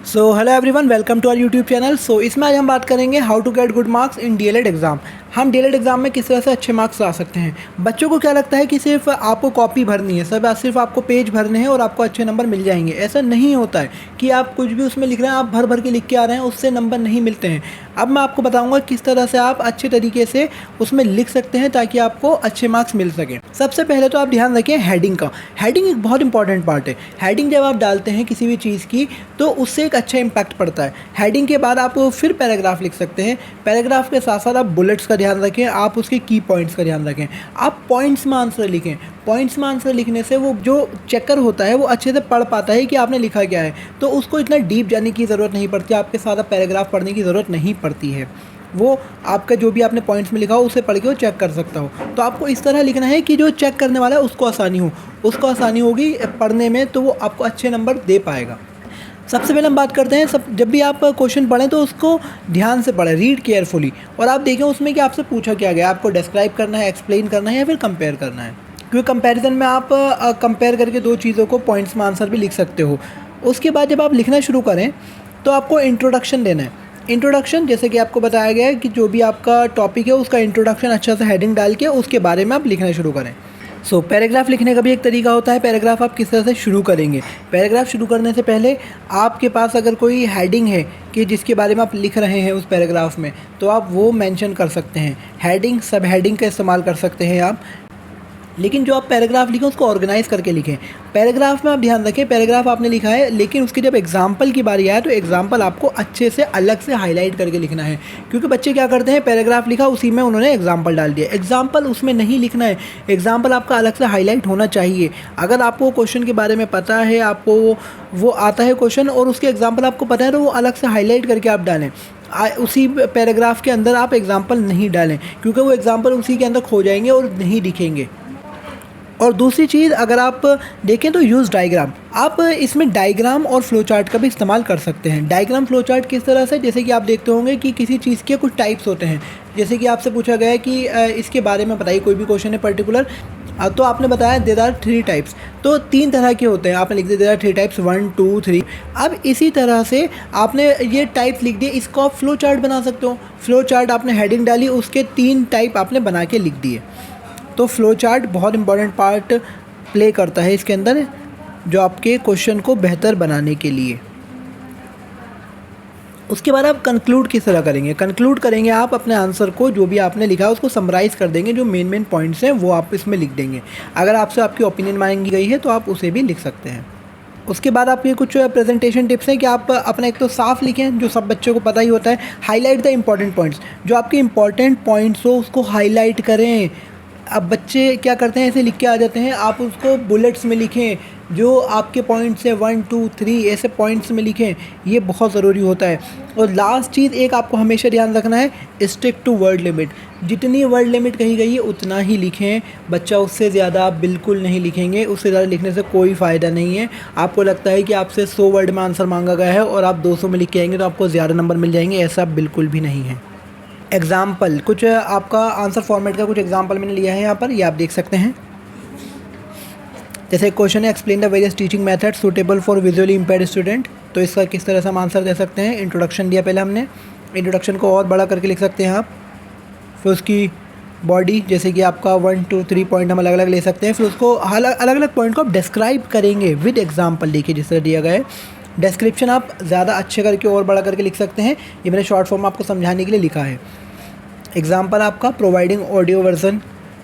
So hello everyone, welcome to our YouTube channel. इसमें आज हम बात करेंगे how to get good marks in DElEd exam. हम डीएलएड एग्ज़ाम में किस तरह से अच्छे मार्क्स ला सकते हैं। बच्चों को क्या लगता है कि सिर्फ आपको कॉपी भरनी है, सिर्फ आपको पेज भरने हैं और आपको अच्छे नंबर मिल जाएंगे। ऐसा नहीं होता है कि आप कुछ भी उसमें लिख रहे हैं, आप भर भर के लिख के आ रहे हैं, उससे नंबर नहीं मिलते हैं। अब मैं आपको बताऊँगा किस तरह से आप अच्छे तरीके से उसमें लिख सकते हैं ताकि आपको अच्छे मार्क्स मिल सकें। सबसे पहले तो आप ध्यान रखें हेडिंग का। हेडिंग एक बहुत इंपॉर्टेंट पार्ट है। हेडिंग जब आप डालते हैं किसी भी चीज़ की तो उससे एक अच्छा इम्पैक्ट पड़ता है। हेडिंग के बाद आप फिर पैराग्राफ लिख सकते हैं। पैराग्राफ के साथ साथ आप बुलेट्स का ध्यान रखें, आप उसके की पॉइंट्स का ध्यान रखें। आप पॉइंट्स में आंसर लिखें। पॉइंट्स में आंसर लिखने से वो जो चेकर होता है वो अच्छे से पढ़ पाता है कि आपने लिखा क्या है, तो उसको इतना डीप जाने की ज़रूरत नहीं पड़ती, आपके साथ पैराग्राफ पढ़ने की ज़रूरत नहीं पड़ती है। वो आपका जो भी आपने पॉइंट्स में लिखा हो उसे पढ़ के वो चेक कर सकता हो। तो आपको इस तरह लिखना है कि जो चेक करने वाला है उसको आसानी होगी पढ़ने में, तो वो आपको अच्छे नंबर दे पाएगा। सबसे पहले हम बात करते हैं, जब भी आप क्वेश्चन पढ़ें तो उसको ध्यान से पढ़ें, रीड केयरफुली, और आप देखें उसमें कि आपसे पूछा क्या गया। आपको डिस्क्राइब करना है, एक्सप्लेन करना है या फिर कंपेयर करना है, क्योंकि कंपैरिजन में आप कंपेयर करके दो चीज़ों को पॉइंट्स में आंसर भी लिख सकते हो। उसके बाद जब आप लिखना शुरू करें तो आपको इंट्रोडक्शन देना है। इंट्रोडक्शन जैसे कि आपको बताया गया है कि जो भी आपका टॉपिक है उसका इंट्रोडक्शन अच्छा सा हेडिंग डाल के उसके बारे में आप लिखना शुरू करें। पैराग्राफ लिखने का भी एक तरीका होता है। पैराग्राफ आप किस तरह से शुरू करेंगे। पैराग्राफ शुरू करने से पहले आपके पास अगर कोई हेडिंग है कि जिसके बारे में आप लिख रहे हैं उस पैराग्राफ में, तो आप वो मेंशन कर सकते हैं। हेडिंग, सब हेडिंग का इस्तेमाल कर सकते हैं आप। लेकिन जो आप पैराग्राफ लिखें उसको ऑर्गेनाइज करके लिखें। पैराग्राफ में आप ध्यान रखें, पैराग्राफ आपने लिखा है लेकिन उसकी जब एग्जाम्पल की बारी आए तो एग्जाम्पल आपको अच्छे से अलग से हाईलाइट करके लिखना है। क्योंकि बच्चे क्या करते हैं, पैराग्राफ लिखा उसी में उन्होंने एग्जाम्पल डाल दिया। एग्जाम्पल उसमें नहीं लिखना है, एग्जाम्पल आपका अलग से हाईलाइट होना चाहिए। अगर आपको क्वेश्चन के बारे में पता है, आपको वो आता है क्वेश्चन और उसके एग्जाम्पल आपको पता है, तो वो अलग से हाईलाइट करके आप डालें। उसी पैराग्राफ के अंदर आप एग्जाम्पल नहीं डालें, क्योंकि वो एग्जाम्पल उसी के अंदर खो जाएंगे और नहीं दिखेंगे। और दूसरी चीज़, अगर आप देखें तो यूज़ डायग्राम। आप इसमें डायग्राम और फ्लो चार्ट का भी इस्तेमाल कर सकते हैं। डायग्राम फ्लो चार्ट किस तरह से, जैसे कि आप देखते होंगे कि किसी चीज़ के कुछ टाइप्स होते हैं। जैसे कि आपसे पूछा गया है कि इसके बारे में बताइए, कोई भी क्वेश्चन है पर्टिकुलर, तो आपने बताया देयर आर 3 टाइप्स, तो 3 तरह के होते हैं। आपने लिख दिया देयर आर 3 टाइप्स, 1 2 3। अब इसी तरह से आपने ये टाइप्स लिख दिए, इसको आप फ्लो चार्ट बना सकते हो। फ्लो चार्ट आपने हेडिंग डाली, उसके 3 टाइप आपने बना के लिख दिए। तो फ्लो चार्ट बहुत इंपॉर्टेंट पार्ट प्ले करता है इसके अंदर, जो आपके क्वेश्चन को बेहतर बनाने के लिए। उसके बाद आप कंक्लूड किस तरह करेंगे। कंक्लूड करेंगे आप अपने आंसर को, जो भी आपने लिखा है उसको समराइज़ कर देंगे। जो मेन पॉइंट्स हैं वो आप इसमें लिख देंगे। अगर आपसे आपकी ओपिनियन मांगी गई है तो आप उसे भी लिख सकते हैं। उसके बाद आपके कुछ प्रेजेंटेशन टिप्स हैं कि आप अपना एक तो साफ लिखें, जो सब बच्चों को पता ही होता है। हाईलाइट द इम्पॉर्टेंट पॉइंट्स, जो आपके इम्पॉर्टेंट पॉइंट्स हो उसको हाईलाइट करें। अब बच्चे क्या करते हैं, ऐसे लिख के आ जाते हैं, आप उसको बुलेट्स में लिखें। जो आपके पॉइंट्स हैं 1 2 3 ऐसे पॉइंट्स में लिखें, ये बहुत ज़रूरी होता है। और लास्ट चीज़ एक आपको हमेशा ध्यान रखना है, स्टिक टू वर्ड लिमिट। जितनी वर्ड लिमिट कही गई है उतना ही लिखें। बच्चा उससे ज़्यादा आप बिल्कुल नहीं लिखेंगे, उससे ज़्यादा लिखने से कोई फ़ायदा नहीं है। आपको लगता है कि आपसे 100 वर्ड में आंसर मांगा गया है और आप 200 में लिख के आएंगे तो आपको ज़्यादा नंबर मिल जाएंगे, ऐसा बिल्कुल भी नहीं है। एग्ज़ाम्पल, कुछ आपका आंसर फॉर्मेट का कुछ एग्जाम्पल मैंने लिया है यहाँ पर, ये आप देख सकते हैं। जैसे क्वेश्चन है, explain the various teaching method suitable for visually impaired student, तो इसका किस तरह से हम आंसर दे सकते हैं। इंट्रोडक्शन दिया पहले हमने, इंट्रोडक्शन को और बड़ा करके लिख सकते हैं आप। फिर उसकी बॉडी, जैसे कि आपका 1 2 3 पॉइंट हम अलग अलग ले सकते हैं। फिर उसको अलग अलग पॉइंट को आप डिस्क्राइब करेंगे विद एग्जाम्पल, देखिए जिस तरह दिया गया है। डिस्क्रिप्शन आप ज़्यादा अच्छे करके और बड़ा करके लिख सकते हैं, ये मैंने शॉर्ट फॉर्म आपको समझाने के लिए लिखा है। एग्जाम्पल आपका providing audio version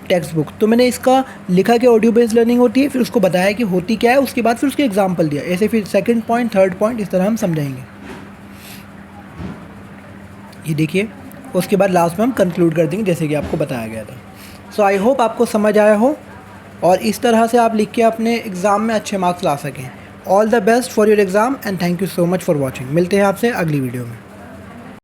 text book, तो मैंने इसका लिखा कि ऑडियो बेस्ड लर्निंग होती है, फिर उसको बताया कि होती क्या है, उसके बाद फिर उसके एग्जाम्पल दिया। ऐसे फिर सेकंड पॉइंट, थर्ड पॉइंट, इस तरह हम समझाएंगे। ये देखिए, उसके बाद लास्ट में हम कंक्लूड कर देंगे जैसे कि आपको बताया गया था। आई होप आपको समझ आया हो और इस तरह से आप लिख के अपने एग्ज़ाम में अच्छे मार्क्स ला सकें। All the best for your exam and thank you so much for watching. मिलते हैं आपसे अगली वीडियो में।